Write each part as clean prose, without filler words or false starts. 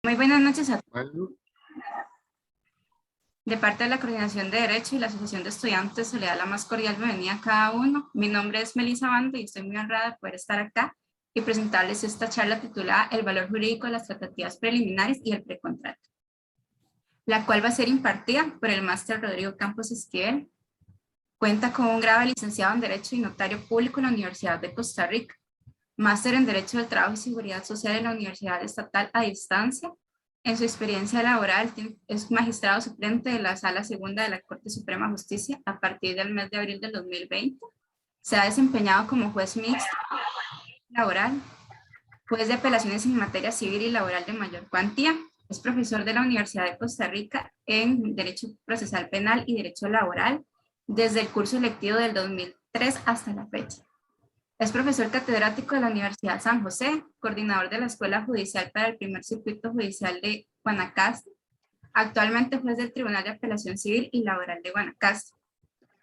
Muy buenas noches a todos. Bueno, De parte de la Coordinación de Derecho y la Asociación de Estudiantes se le da la más cordial bienvenida a cada uno. Mi nombre es Melissa Bando y estoy muy honrada de poder estar acá y presentarles esta charla titulada El valor jurídico de las tratativas preliminares y el precontrato, la cual va a ser impartida por el máster Rodrigo Campos Esquivel. Cuenta con un grado de licenciado en Derecho y notario público en la Universidad de Costa Rica, máster en Derecho del Trabajo y Seguridad Social en la Universidad Estatal a Distancia. En su experiencia laboral es magistrado suplente de la Sala Segunda de la Corte Suprema de Justicia a partir del mes de abril del 2020. Se ha desempeñado como juez mixto laboral, juez de apelaciones en materia civil y laboral de mayor cuantía. Es profesor de la Universidad de Costa Rica en Derecho Procesal Penal y Derecho Laboral desde el curso lectivo del 2003 hasta la fecha. Es profesor catedrático de la Universidad San José, coordinador de la Escuela Judicial para el Primer Circuito Judicial de Guanacaste, actualmente juez del Tribunal de Apelación Civil y Laboral de Guanacaste.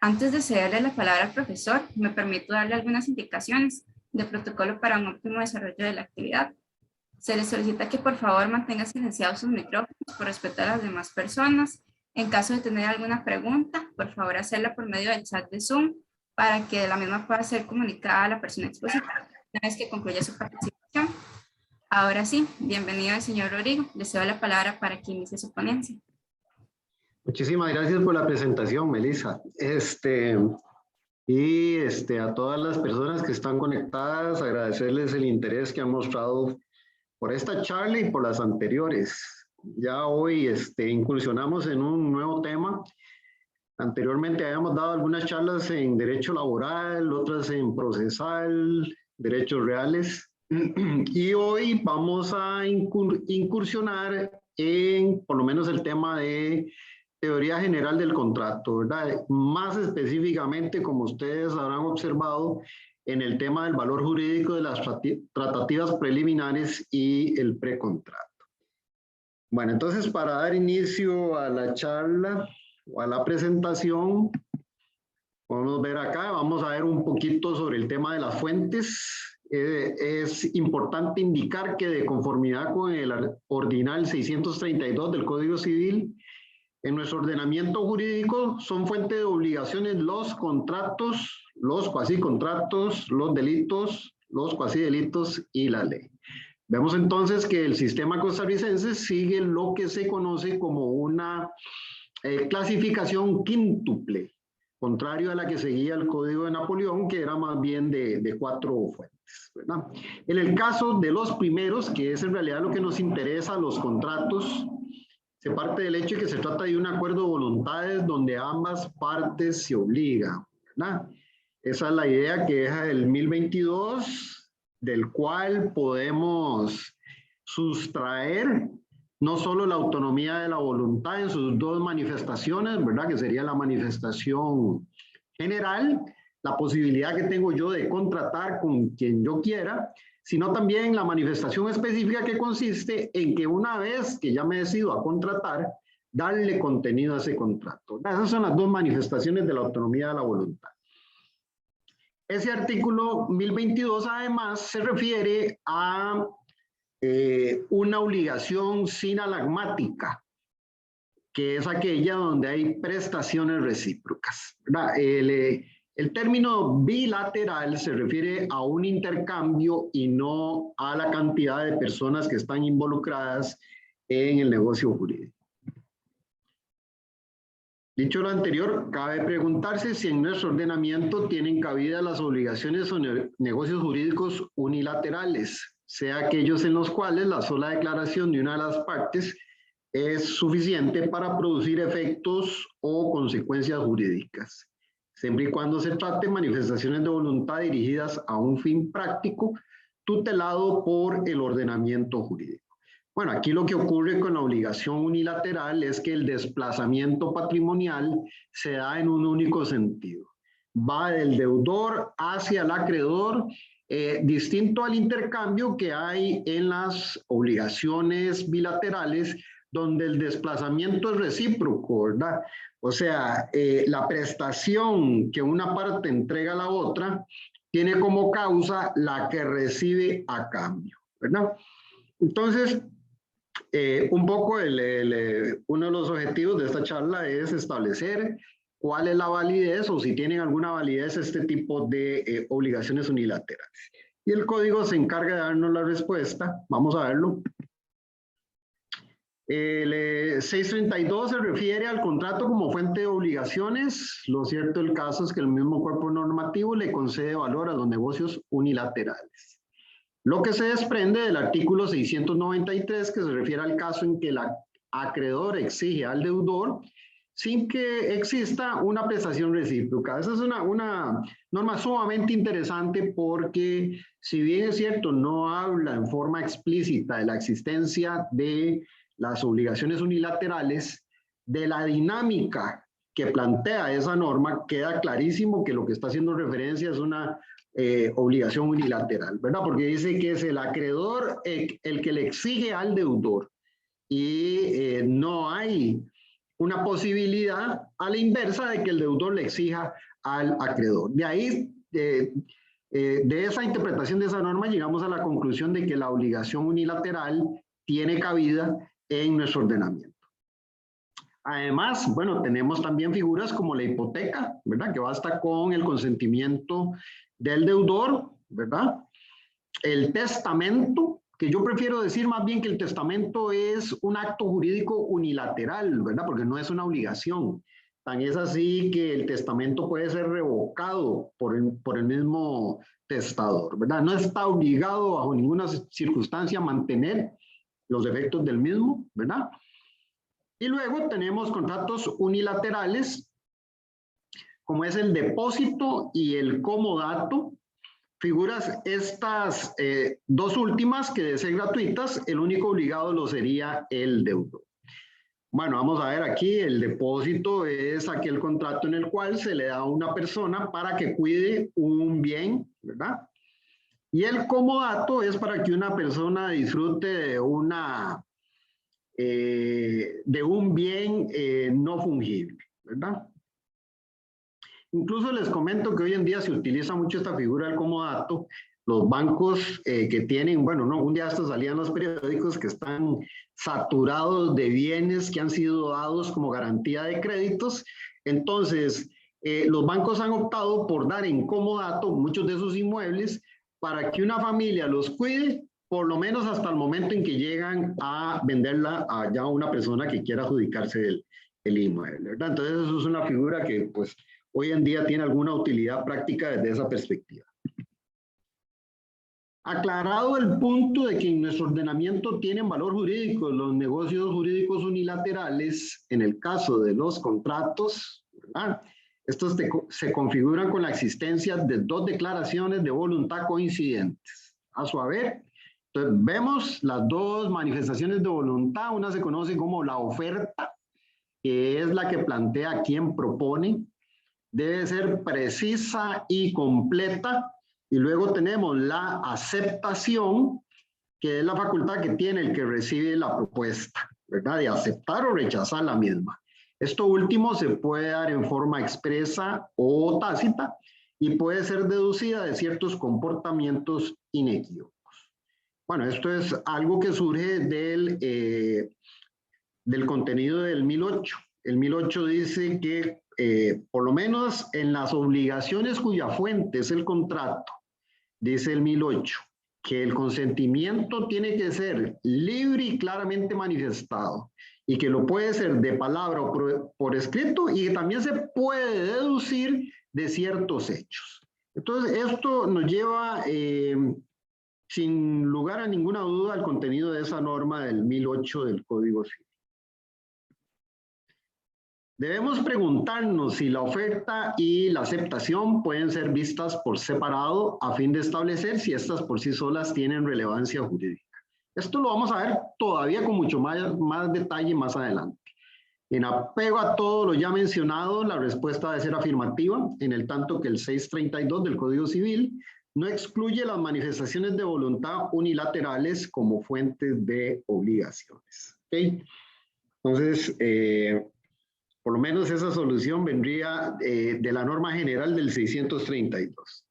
Antes de cederle la palabra al profesor, me permito darle algunas indicaciones de protocolo para un óptimo desarrollo de la actividad. Se les solicita que por favor mantengan silenciados sus micrófonos por respeto a las demás personas. En caso de tener alguna pregunta, por favor hacerla por medio del chat de Zoom, para que la misma pueda ser comunicada a la persona expositora una vez que concluya su participación. Ahora sí, bienvenido al señor Rodrigo. Le cedo la palabra para que inicie su ponencia. muchísimas gracias por la presentación, Melissa. A todas las personas que están conectadas, agradecerles el interés que han mostrado por esta charla y por las anteriores. Ya hoy incursionamos en un nuevo tema. Anteriormente habíamos dado algunas charlas en derecho laboral, otras en procesal, derechos reales. Y hoy vamos a incursionar en, por lo menos, el tema de teoría general del contrato, ¿verdad? Más específicamente, como ustedes habrán observado, en el tema del valor jurídico de las tratativas preliminares y el precontrato. Bueno, entonces, para dar inicio a la charla o a la presentación, podemos ver acá, vamos a ver un poquito sobre el tema de las fuentes. Es importante indicar que de conformidad con el ordinal 632 del Código Civil, en nuestro ordenamiento jurídico son fuente de obligaciones los contratos, los cuasicontratos, los delitos, los cuasidelitos y la ley. Vemos entonces que el sistema costarricense sigue lo que se conoce como una clasificación quíntuple, contrario a la que seguía el Código de Napoleón, que era más bien de 4 fuentes, ¿verdad? En el caso de los primeros, que es en realidad lo que nos interesa, los contratos, se parte del hecho de que se trata de un acuerdo de voluntades donde ambas partes se obligan, ¿verdad? Esa es la idea que deja el 1022, del cual podemos sustraer no solo la autonomía de la voluntad en sus dos manifestaciones, ¿verdad? Que sería la manifestación general, la posibilidad que tengo yo de contratar con quien yo quiera, sino también la manifestación específica que consiste en que una vez que ya me decido a contratar, darle contenido a ese contrato. Esas son las dos manifestaciones de la autonomía de la voluntad. Ese artículo 1022 además se refiere a una obligación sinalagmática, que es aquella donde hay prestaciones recíprocas, ¿verdad? El término bilateral se refiere a un intercambio y no a la cantidad de personas que están involucradas en el negocio jurídico. Dicho lo anterior, cabe preguntarse si en nuestro ordenamiento tienen cabida las obligaciones o negocios jurídicos unilaterales, sea aquellos en los cuales la sola declaración de una de las partes es suficiente para producir efectos o consecuencias jurídicas, siempre y cuando se trate de manifestaciones de voluntad dirigidas a un fin práctico tutelado por el ordenamiento jurídico. Bueno, aquí lo que ocurre con la obligación unilateral es que el desplazamiento patrimonial se da en un único sentido. Va del deudor hacia el acreedor, distinto al intercambio que hay en las obligaciones bilaterales, donde el desplazamiento es recíproco, ¿verdad? O sea, la prestación que una parte entrega a la otra tiene como causa la que recibe a cambio, ¿verdad? Entonces, Un poco uno de los objetivos de esta charla es establecer cuál es la validez o si tienen alguna validez este tipo de obligaciones unilaterales. Y el código se encarga de darnos la respuesta. Vamos a verlo. El 632 se refiere al contrato como fuente de obligaciones. Lo cierto del caso es que el mismo cuerpo normativo le concede valor a los negocios unilaterales. Lo que se desprende del artículo 693, que se refiere al caso en que el acreedor exige al deudor sin que exista una prestación recíproca. Esa es una norma sumamente interesante porque, si bien es cierto, no habla en forma explícita de la existencia de las obligaciones unilaterales, de la dinámica que plantea esa norma, queda clarísimo que lo que está haciendo referencia es una obligación unilateral, ¿verdad? Porque dice que es el acreedor el que le exige al deudor y no hay una posibilidad a la inversa de que el deudor le exija al acreedor. De ahí, de esa interpretación de esa norma, llegamos a la conclusión de que la obligación unilateral tiene cabida en nuestro ordenamiento. Además, bueno, tenemos también figuras como la hipoteca, ¿verdad? Que basta con el consentimiento del deudor, ¿verdad? El testamento, que yo prefiero decir más bien que el testamento es un acto jurídico unilateral, ¿verdad? Porque no es una obligación. Tan es así que el testamento puede ser revocado por el mismo testador, ¿verdad? No está obligado bajo ninguna circunstancia a mantener los efectos del mismo, ¿verdad? Y luego tenemos contratos unilaterales, como es el depósito y el comodato. Figuras estas dos últimas que de ser gratuitas, el único obligado lo sería el deudor. Bueno, vamos a ver aquí, el depósito es aquel contrato en el cual se le da a una persona para que cuide un bien, ¿verdad? Y el comodato es para que una persona disfrute de un bien no fungible, ¿verdad? Incluso les comento que hoy en día se utiliza mucho esta figura del comodato. Los bancos que tienen, bueno, no, un día estos salían los periódicos que están saturados de bienes que han sido dados como garantía de créditos. Entonces, los bancos han optado por dar en comodato muchos de esos inmuebles para que una familia los cuide, por lo menos hasta el momento en que llegan a venderla a ya una persona que quiera adjudicarse el inmueble, ¿verdad? Entonces, eso es una figura que, pues, hoy en día tiene alguna utilidad práctica desde esa perspectiva. Aclarado el punto de que en nuestro ordenamiento tienen valor jurídico los negocios jurídicos unilaterales, en el caso de los contratos, ¿verdad? Estos se configuran con la existencia de dos declaraciones de voluntad coincidentes. A su haber, entonces vemos las dos manifestaciones de voluntad. Una se conoce como la oferta, que es la que plantea quien propone. Debe ser precisa y completa. Y luego tenemos la aceptación, que es la facultad que tiene el que recibe la propuesta, ¿verdad? De aceptar o rechazar la misma. Esto último se puede dar en forma expresa o tácita y puede ser deducida de ciertos comportamientos inequívocos. Bueno, esto es algo que surge del contenido del 1008. El 1008 dice que por lo menos en las obligaciones cuya fuente es el contrato, dice el 1008, que el consentimiento tiene que ser libre y claramente manifestado, y que lo puede ser de palabra o por escrito, y que también se puede deducir de ciertos hechos. Entonces, esto nos lleva, sin lugar a ninguna duda, al contenido de esa norma del 1008 del Código Civil. Debemos preguntarnos si la oferta y la aceptación pueden ser vistas por separado a fin de establecer si estas por sí solas tienen relevancia jurídica. Esto lo vamos a ver todavía con mucho más detalle más adelante. En apego a todo lo ya mencionado, la respuesta debe ser afirmativa, en el tanto que el 632 del Código Civil no excluye las manifestaciones de voluntad unilaterales como fuentes de obligaciones. ¿Okay? Entonces, por lo menos esa solución vendría de la norma general del 632.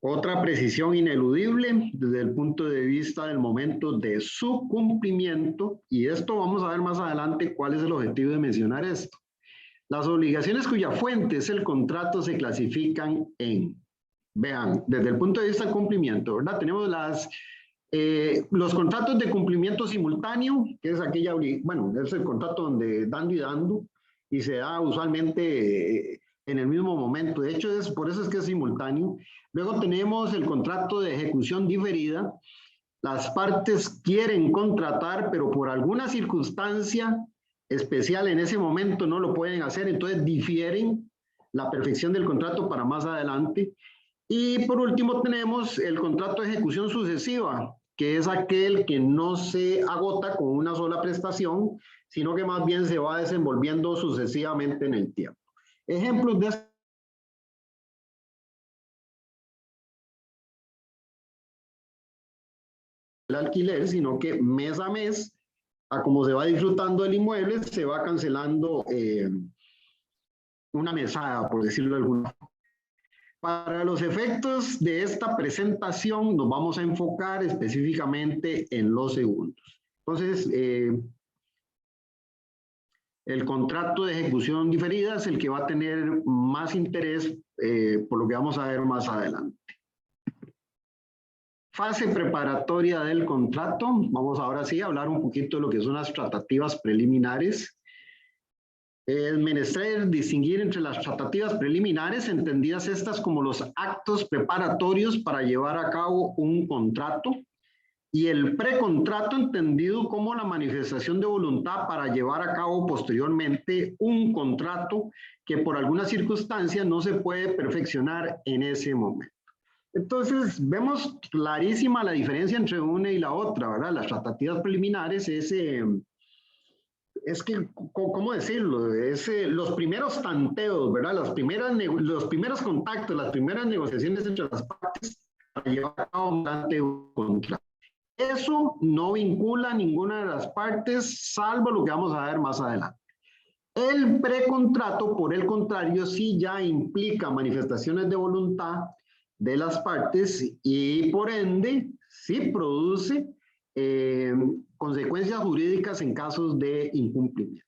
Otra precisión ineludible desde el punto de vista del momento de su cumplimiento, y esto vamos a ver más adelante cuál es el objetivo de mencionar esto. Las obligaciones cuya fuente es el contrato se clasifican en, vean, desde el punto de vista del cumplimiento, ¿verdad? Tenemos los contratos de cumplimiento simultáneo, que es aquella, bueno, es el contrato donde dando y dando, y se da usualmente en el mismo momento. De hecho, por eso es que es simultáneo. Luego tenemos el contrato de ejecución diferida. Las partes quieren contratar, pero por alguna circunstancia especial en ese momento no lo pueden hacer, entonces difieren la perfección del contrato para más adelante. Y por último tenemos el contrato de ejecución sucesiva, que es aquel que no se agota con una sola prestación, sino que más bien se va desenvolviendo sucesivamente en el tiempo. Ejemplos de el alquiler, sino que mes a mes, a como se va disfrutando el inmueble, se va cancelando una mesada, por decirlo de alguna forma. Para los efectos de esta presentación nos vamos a enfocar específicamente en los segundos. Entonces, el contrato de ejecución diferida es el que va a tener más interés por lo que vamos a ver más adelante. Fase preparatoria del contrato. Vamos ahora sí a hablar un poquito de lo que son las tratativas preliminares. Es menester distinguir entre las tratativas preliminares, entendidas estas como los actos preparatorios para llevar a cabo un contrato, y el precontrato, entendido como la manifestación de voluntad para llevar a cabo posteriormente un contrato que por alguna circunstancia no se puede perfeccionar en ese momento. Entonces, vemos clarísima la diferencia entre una y la otra, ¿verdad? Las tratativas preliminares es que, ¿cómo decirlo? Los primeros tanteos, ¿verdad? Los primeros contactos, las primeras negociaciones entre las partes para llevar a cabo un contrato. Eso no vincula a ninguna de las partes, salvo lo que vamos a ver más adelante. El precontrato, por el contrario, sí ya implica manifestaciones de voluntad de las partes y por ende sí produce consecuencias jurídicas en casos de incumplimiento.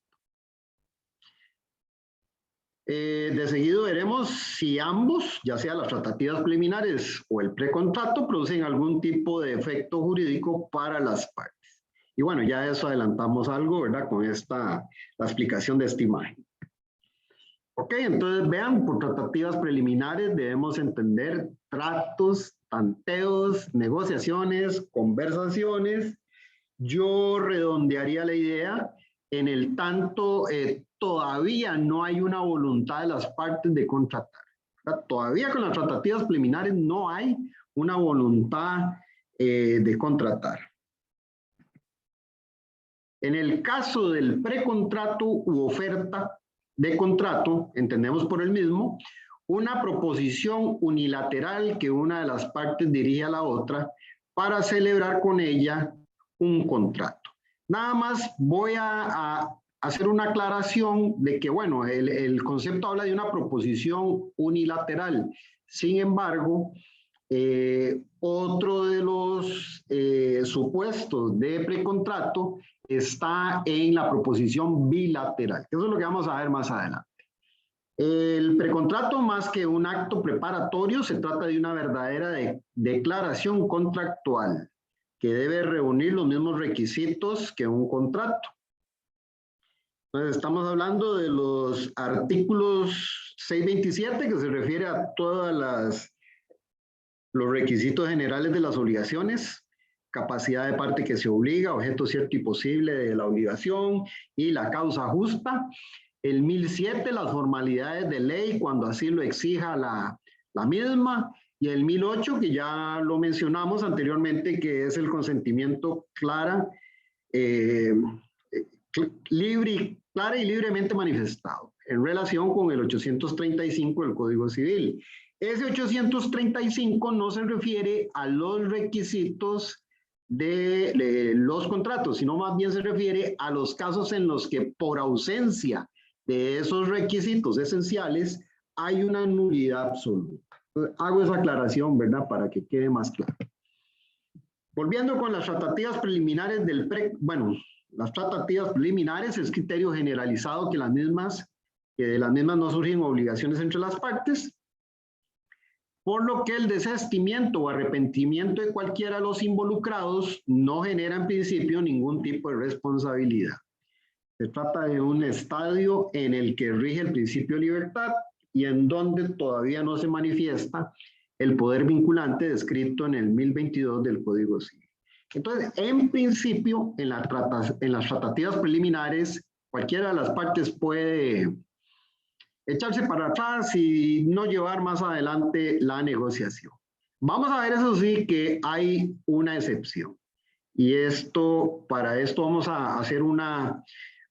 De seguido veremos si ambos, ya sea las tratativas preliminares o el precontrato, producen algún tipo de efecto jurídico para las partes. Y bueno, ya eso adelantamos algo, ¿verdad? Con la explicación de esta imagen. Ok, entonces vean, por tratativas preliminares debemos entender tratos, tanteos, negociaciones, conversaciones. Yo redondearía la idea en el tanto todavía no hay una voluntad de las partes de contratar. Todavía con las tratativas preliminares no hay una voluntad de contratar. En el caso del precontrato u oferta de contrato, entendemos por el mismo, una proposición unilateral que una de las partes dirige a la otra para celebrar con ella un contrato. Nada más voy a hacer una aclaración de que, bueno, el concepto habla de una proposición unilateral. Sin embargo, otro de los supuestos de precontrato está en la proposición bilateral. Eso es lo que vamos a ver más adelante. El precontrato, más que un acto preparatorio, se trata de una verdadera declaración contractual que debe reunir los mismos requisitos que un contrato. Entonces, estamos hablando de los artículos 627, que se refiere a todos los requisitos generales de las obligaciones, capacidad de parte que se obliga, objeto cierto y posible de la obligación y la causa justa. El 1007, las formalidades de ley cuando así lo exija la misma. Y el 1008, que ya lo mencionamos anteriormente, que es el consentimiento clara y libremente manifestado en relación con el 835 del Código Civil. Ese 835 no se refiere a los requisitos de los contratos, sino más bien se refiere a los casos en los que por ausencia de esos requisitos esenciales hay una nulidad absoluta. Hago esa aclaración, ¿verdad? Para que quede más claro. Volviendo con las tratativas preliminares las tratativas preliminares es criterio generalizado que de las mismas no surgen obligaciones entre las partes, por lo que el desistimiento o arrepentimiento de cualquiera de los involucrados no genera en principio ningún tipo de responsabilidad. Se trata de un estadio en el que rige el principio de libertad y en donde todavía no se manifiesta el poder vinculante descrito en el 1022 del Código Civil. Entonces, en principio, en las tratativas preliminares, cualquiera de las partes puede echarse para atrás y no llevar más adelante la negociación. Vamos a ver, eso sí, que hay una excepción. Y para esto vamos a hacer una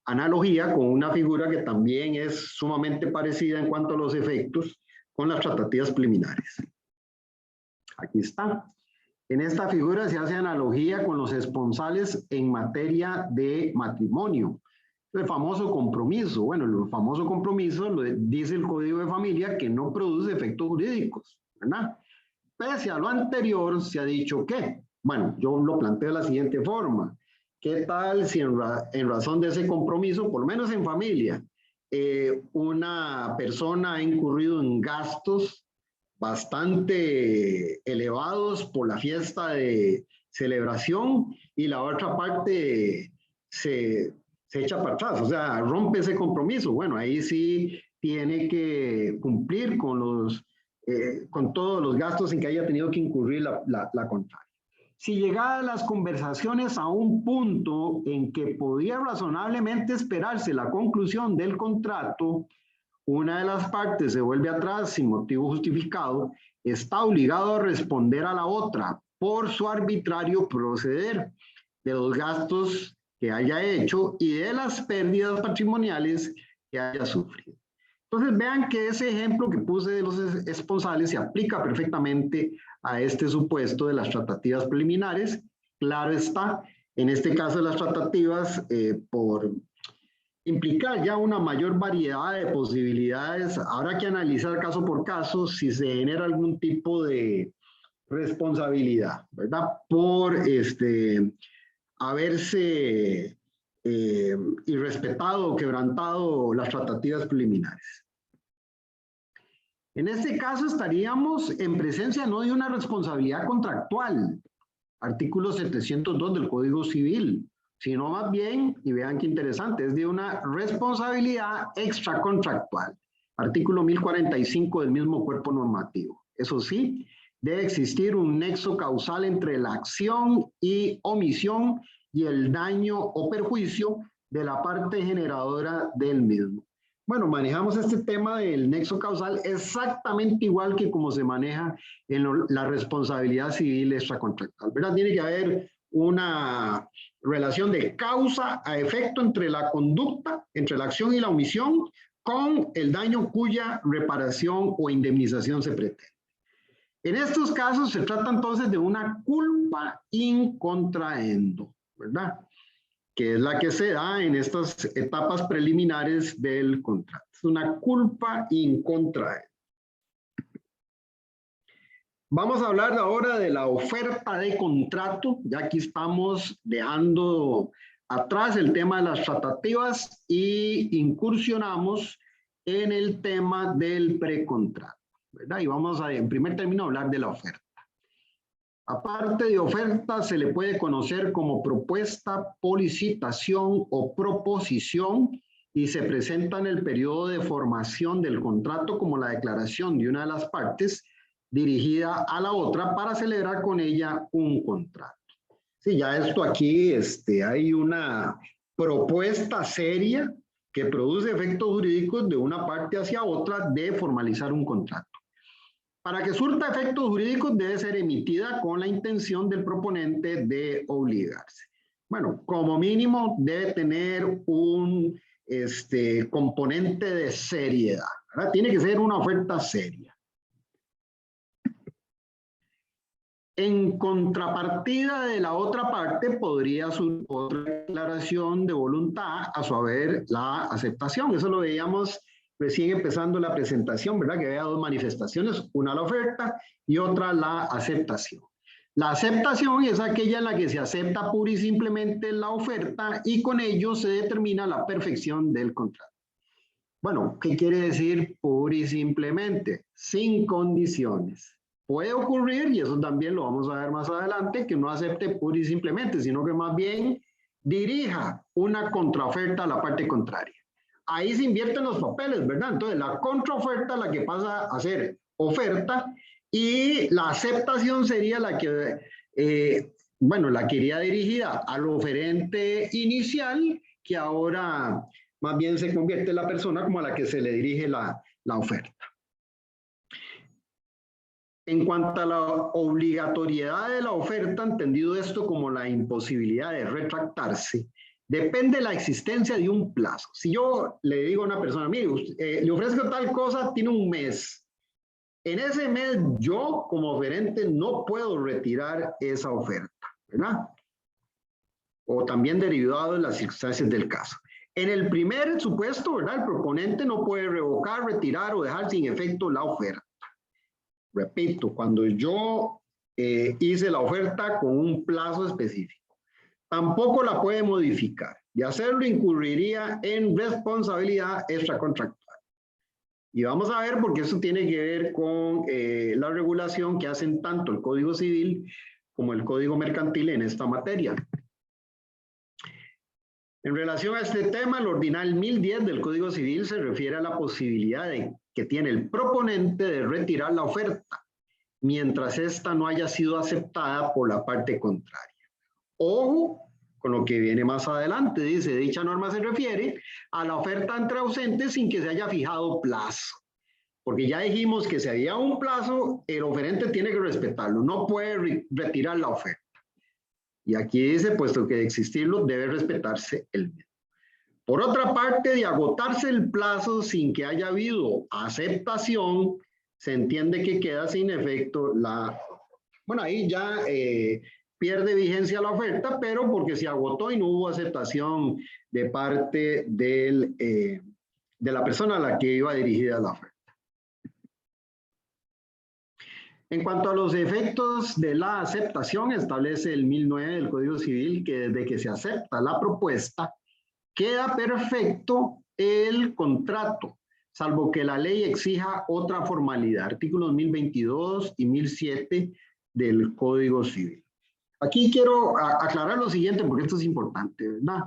analogía con una figura que también es sumamente parecida en cuanto a los efectos con las tratativas preliminares. Aquí está. En esta figura se hace analogía con los esponsales en materia de matrimonio. El famoso compromiso. Bueno, el famoso compromiso lo dice el Código de Familia que no produce efectos jurídicos, ¿verdad? Pese a lo anterior, se ha dicho que, bueno, yo lo planteo de la siguiente forma. ¿Qué tal si en razón de ese compromiso, por lo menos en familia, una persona ha incurrido en gastos bastante elevados por la fiesta de celebración y la otra parte se echa para atrás, o sea, rompe ese compromiso? Bueno, ahí sí tiene que cumplir con todos los gastos en que haya tenido que incurrir la contraria. Si llegadas las conversaciones a un punto en que podía razonablemente esperarse la conclusión del contrato, una de las partes se vuelve atrás sin motivo justificado, está obligado a responder a la otra por su arbitrario proceder de los gastos que haya hecho y de las pérdidas patrimoniales que haya sufrido. Entonces vean que ese ejemplo que puse de los esponsales se aplica perfectamente a este supuesto de las tratativas preliminares. Claro está, en este caso de las tratativas, por implicar ya una mayor variedad de posibilidades, habrá que analizar caso por caso si se genera algún tipo de responsabilidad, ¿verdad? Por haberse irrespetado o quebrantado las tratativas preliminares. En este caso estaríamos en presencia no de una responsabilidad contractual, artículo 702 del Código Civil, sino más bien, y vean qué interesante, es de una responsabilidad extracontractual, artículo 1045 del mismo cuerpo normativo. Eso sí, debe existir un nexo causal entre la acción y omisión y el daño o perjuicio de la parte generadora del mismo. Bueno, manejamos este tema del nexo causal exactamente igual que como se maneja en la responsabilidad civil extracontractual, ¿verdad? Tiene que haber una relación de causa a efecto entre la conducta, entre la acción y la omisión, con el daño cuya reparación o indemnización se pretende. En estos casos se trata entonces de una culpa in contraendo, ¿verdad? Que es la que se da en estas etapas preliminares del contrato. Es una culpa in contraendo. Vamos a hablar ahora de la oferta de contrato. Ya aquí estamos dejando atrás el tema de las tratativas y incursionamos en el tema del precontrato, ¿verdad? Y vamos a, en primer término, hablar de la oferta. Aparte de oferta, se le puede conocer como propuesta, policitación o proposición y se presenta en el periodo de formación del contrato como la declaración de una de las partes dirigida a la otra para celebrar con ella un contrato. Sí, ya esto aquí, hay una propuesta seria que produce efectos jurídicos de una parte hacia otra de formalizar un contrato. Para que surta efectos jurídicos debe ser emitida con la intención del proponente de obligarse. Bueno, como mínimo debe tener un componente de seriedad, ¿verdad? Tiene que ser una oferta seria. En contrapartida de la otra parte podría surgir otra declaración de voluntad a su haber la aceptación. Eso lo veíamos recién empezando la presentación, ¿verdad? Que había dos manifestaciones, una la oferta y otra la aceptación. La aceptación es aquella en la que se acepta pura y simplemente la oferta y con ello se determina la perfección del contrato. Bueno, ¿qué quiere decir pura y simplemente? Sin condiciones. Puede ocurrir, y eso también lo vamos a ver más adelante, que no acepte pura y simplemente, sino que más bien dirija una contraoferta a la parte contraria. Ahí se invierten los papeles, ¿verdad? Entonces, la contraoferta la que pasa a ser oferta y la aceptación sería la que, la que iría dirigida al oferente inicial, que ahora más bien se convierte en la persona como a la que se le dirige la oferta. En cuanto a la obligatoriedad de la oferta, entendido esto como la imposibilidad de retractarse, depende de la existencia de un plazo. Si yo le digo a una persona, mire, le ofrezco tal cosa, tiene un mes. En ese mes yo como oferente no puedo retirar esa oferta, ¿verdad? O también derivado de las circunstancias del caso. En el primer supuesto, ¿verdad? El proponente no puede revocar, retirar o dejar sin efecto la oferta. Repito, cuando yo hice la oferta con un plazo específico, tampoco la puede modificar. De hacerlo incurriría en responsabilidad extracontractual. Y vamos a ver porque eso tiene que ver con la regulación que hacen tanto el Código Civil como el Código Mercantil en esta materia. En relación a este tema, el ordinal 1010 del Código Civil se refiere a la posibilidad que tiene el proponente de retirar la oferta, mientras ésta no haya sido aceptada por la parte contraria. Ojo con lo que viene más adelante, dice, dicha norma se refiere a la oferta entre ausentes sin que se haya fijado plazo. Porque ya dijimos que si había un plazo, el oferente tiene que respetarlo, no puede retirar la oferta. Y aquí dice, puesto que de existirlo, debe respetarse el mismo. Por otra parte, de agotarse el plazo sin que haya habido aceptación, se entiende que queda sin efecto la... Bueno, ahí ya pierde vigencia la oferta, pero porque se agotó y no hubo aceptación de parte de la persona a la que iba dirigida la oferta. En cuanto a los efectos de la aceptación, establece el 1009 del Código Civil que desde que se acepta la propuesta, queda perfecto el contrato, salvo que la ley exija otra formalidad. Artículos 1022 y 1007 del Código Civil. Aquí quiero aclarar lo siguiente porque esto es importante, ¿verdad?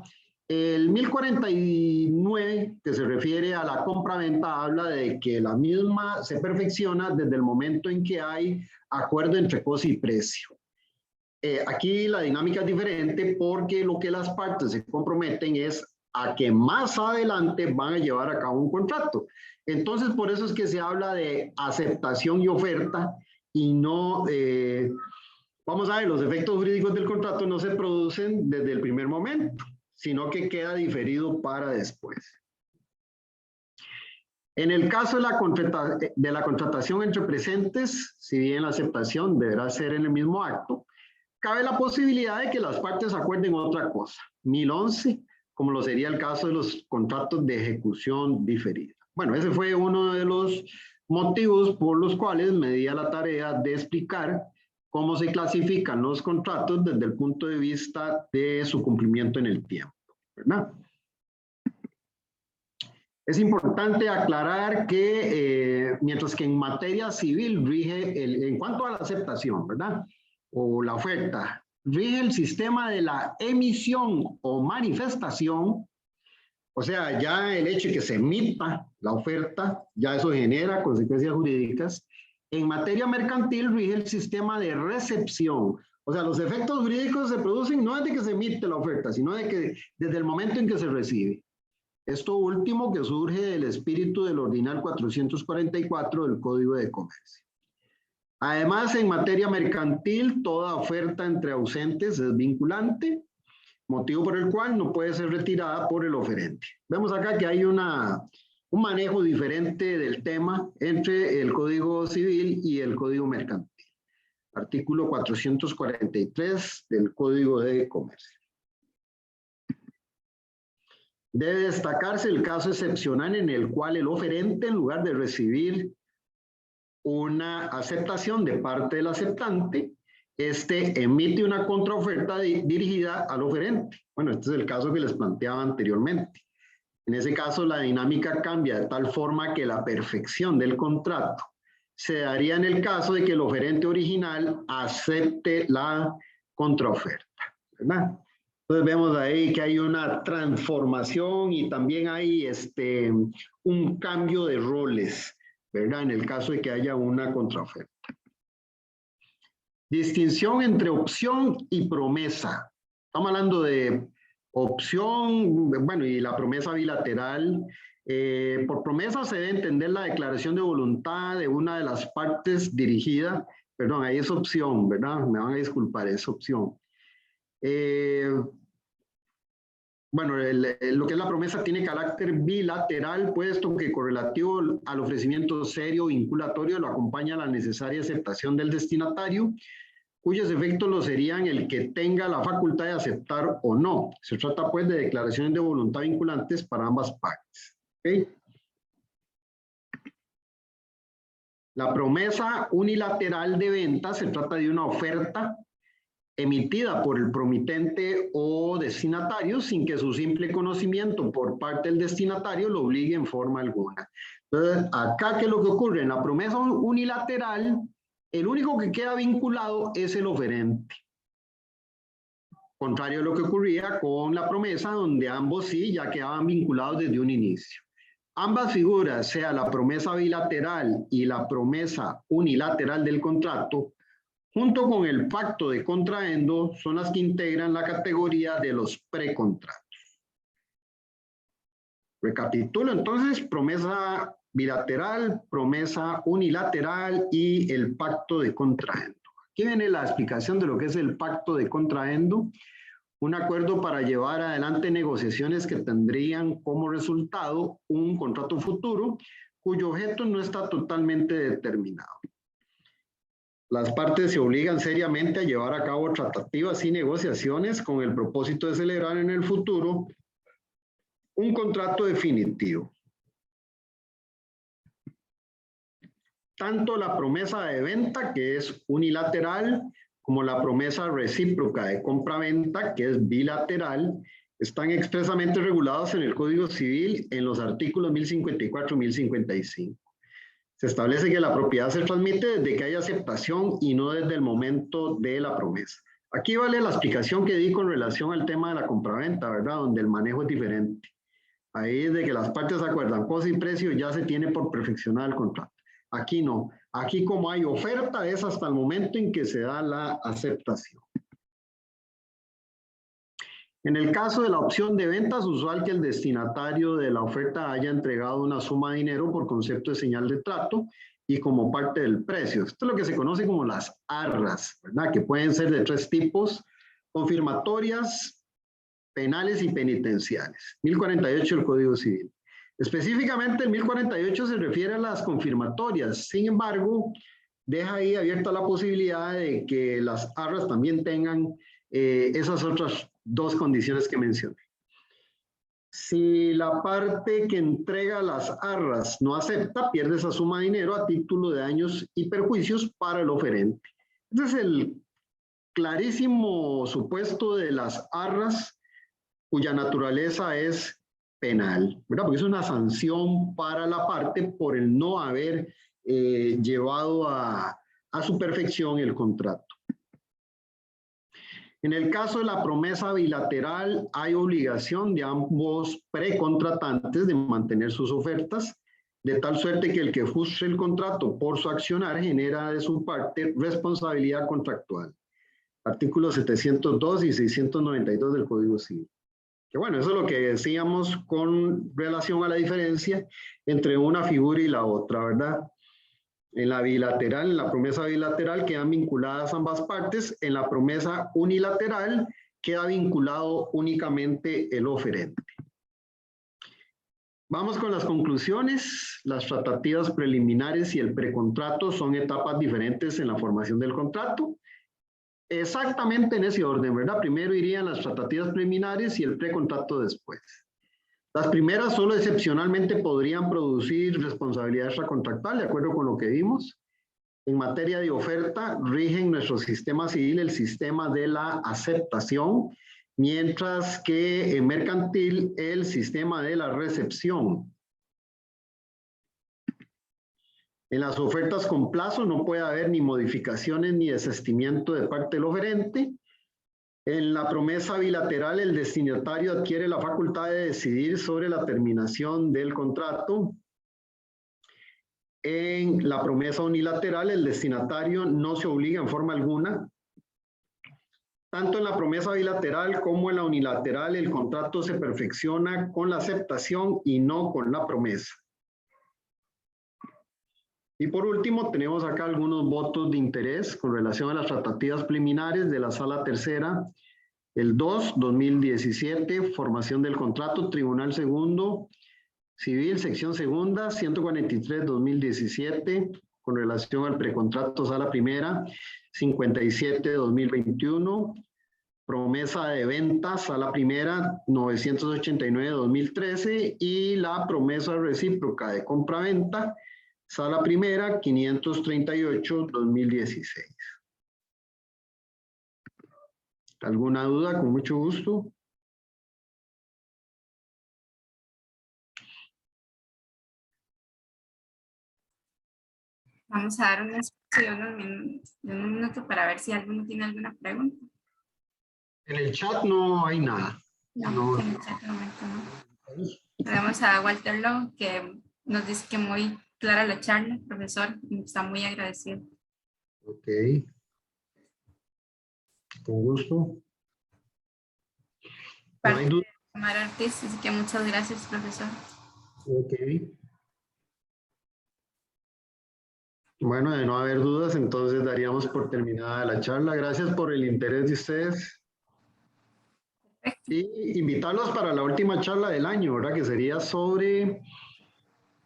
El 1049, que se refiere a la compra-venta, habla de que la misma se perfecciona desde el momento en que hay acuerdo entre cosa y precio. Aquí la dinámica es diferente porque lo que las partes se comprometen es a que más adelante van a llevar a cabo un contrato. Entonces, por eso es que se habla de aceptación y oferta y no... vamos a ver, los efectos jurídicos del contrato no se producen desde el primer momento, sino que queda diferido para después. En el caso de la contratación entre presentes, si bien la aceptación deberá ser en el mismo acto, cabe la posibilidad de que las partes acuerden otra cosa, 1011, como lo sería el caso de los contratos de ejecución diferida. Bueno, ese fue uno de los motivos por los cuales me di a la tarea de explicar cómo se clasifican los contratos desde el punto de vista de su cumplimiento en el tiempo, ¿verdad? Es importante aclarar que mientras que en materia civil rige, en cuanto a la aceptación, ¿verdad? O la oferta, rige el sistema de la emisión o manifestación, o sea, ya el hecho de que se emita la oferta, ya eso genera consecuencias jurídicas. En materia mercantil rige el sistema de recepción. O sea, los efectos jurídicos se producen no desde que se emite la oferta, sino desde el momento en que se recibe. Esto último que surge del espíritu del ordinal 444 del Código de Comercio. Además, en materia mercantil, toda oferta entre ausentes es vinculante, motivo por el cual no puede ser retirada por el oferente. Vemos acá que hay un manejo diferente del tema entre el Código Civil y el Código Mercantil. Artículo 443 del Código de Comercio. Debe destacarse el caso excepcional en el cual el oferente, en lugar de recibir una aceptación de parte del aceptante, emite una contraoferta dirigida al oferente. Bueno, este es el caso que les planteaba anteriormente. En ese caso, la dinámica cambia de tal forma que la perfección del contrato se daría en el caso de que el oferente original acepte la contraoferta, ¿verdad? Entonces vemos ahí que hay una transformación y también hay un cambio de roles, ¿verdad? En el caso de que haya una contraoferta. Distinción entre opción y promesa. Estamos hablando de opción, bueno, y la promesa bilateral. Por promesa se debe entender la declaración de voluntad de una de las partes dirigida, perdón, ahí es opción, ¿verdad? Me van a disculpar, es opción. Bueno, lo que es la promesa tiene carácter bilateral, puesto que correlativo al ofrecimiento serio vinculatorio lo acompaña la necesaria aceptación del destinatario, cuyos efectos lo serían el que tenga la facultad de aceptar o no. Se trata pues de declaraciones de voluntad vinculantes para ambas partes. ¿Okay? La promesa unilateral de venta se trata de una oferta emitida por el promitente o destinatario sin que su simple conocimiento por parte del destinatario lo obligue en forma alguna. Entonces, acá, ¿qué es lo que ocurre? En la promesa unilateral, el único que queda vinculado es el oferente. Contrario a lo que ocurría con la promesa, donde ambos sí ya quedaban vinculados desde un inicio. Ambas figuras, sea la promesa bilateral y la promesa unilateral del contrato, junto con el pacto de contraendo, son las que integran la categoría de los precontratos. Recapitulo entonces: promesa bilateral, promesa unilateral y el pacto de contraendo. Aquí viene la explicación de lo que es el pacto de contraendo. Un acuerdo para llevar adelante negociaciones que tendrían como resultado un contrato futuro cuyo objeto no está totalmente determinado. Las partes se obligan seriamente a llevar a cabo tratativas y negociaciones con el propósito de celebrar en el futuro un contrato definitivo. Tanto la promesa de venta, que es unilateral, como la promesa recíproca de compra-venta, que es bilateral, están expresamente regulados en el Código Civil en los artículos 1054 y 1055. Se establece que la propiedad se transmite desde que hay aceptación y no desde el momento de la promesa. Aquí vale la explicación que di con relación al tema de la compraventa, ¿verdad? Donde el manejo es diferente. Ahí desde que las partes acuerdan cosa y precio ya se tiene por perfeccionar el contrato. Aquí no. Aquí como hay oferta es hasta el momento en que se da la aceptación. En el caso de la opción de venta es usual que el destinatario de la oferta haya entregado una suma de dinero por concepto de señal de trato y como parte del precio. Esto es lo que se conoce como las arras, ¿verdad? Que pueden ser de tres tipos: confirmatorias, penales y penitenciales. 1048 del Código Civil. Específicamente el 1048 se refiere a las confirmatorias. Sin embargo, deja ahí abierta la posibilidad de que las arras también tengan esas otras dos condiciones que mencioné. Si la parte que entrega las arras no acepta, pierde esa suma de dinero a título de daños y perjuicios para el oferente. Este es el clarísimo supuesto de las arras, cuya naturaleza es penal, ¿verdad? Porque es una sanción para la parte por el no haber llevado a su perfección el contrato. En el caso de la promesa bilateral, hay obligación de ambos precontratantes de mantener sus ofertas, de tal suerte que el que frustre el contrato por su accionar genera de su parte responsabilidad contractual. Artículos 702 y 692 del Código Civil. Que bueno, eso es lo que decíamos con relación a la diferencia entre una figura y la otra, ¿verdad? En la bilateral, en la promesa bilateral quedan vinculadas ambas partes, en la promesa unilateral queda vinculado únicamente el oferente. Vamos con las conclusiones. Las tratativas preliminares y el precontrato son etapas diferentes en la formación del contrato. Exactamente en ese orden, ¿verdad? Primero irían las tratativas preliminares y el precontrato después. Las primeras solo excepcionalmente podrían producir responsabilidad extracontractual, de acuerdo con lo que vimos. En materia de oferta, rigen nuestro sistema civil el sistema de la aceptación, mientras que en mercantil el sistema de la recepción. En las ofertas con plazo no puede haber ni modificaciones ni desistimiento de parte del oferente. En la promesa bilateral, el destinatario adquiere la facultad de decidir sobre la terminación del contrato. En la promesa unilateral, el destinatario no se obliga en forma alguna. Tanto en la promesa bilateral como en la unilateral, el contrato se perfecciona con la aceptación y no con la promesa. Y por último, tenemos acá algunos votos de interés con relación a las tratativas preliminares de la Sala Tercera. El 2/2017, formación del contrato, Tribunal Segundo, Civil, sección segunda, 143/2017, con relación al precontrato Sala Primera, 57/2021, promesa de venta Sala Primera, 989/2013, y la promesa recíproca de compraventa Sala Primera, 538/2016. ¿Alguna duda? Con mucho gusto. Vamos a dar un espacio de un minuto para ver si alguno tiene alguna pregunta. En el chat no hay nada. No. En el chat de momento no. Tenemos a Walter Lowe, que nos dice que muy clara la charla, profesor, y está muy agradecido. Ok. Con gusto. No hay duda. Omar Ortiz, así que muchas gracias, profesor. Ok. Bueno, de no haber dudas, entonces daríamos por terminada la charla. Gracias por el interés de ustedes. Perfecto. Y invitarlos para la última charla del año, ¿verdad? Que sería sobre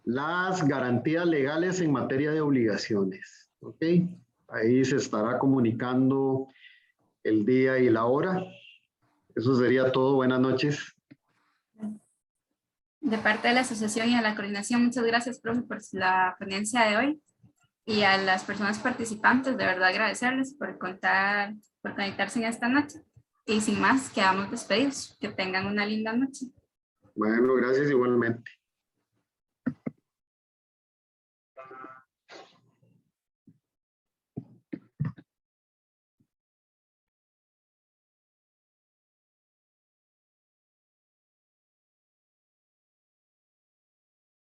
las garantías legales en materia de obligaciones. ¿Ok? Ahí se estará comunicando el día y la hora. Eso sería todo. Buenas noches. De parte de la asociación y a la coordinación, muchas gracias, profe, por la ponencia de hoy. Y a las personas participantes, de verdad agradecerles por conectarse en esta noche. Y sin más, quedamos despedidos. Que tengan una linda noche. Bueno, gracias igualmente.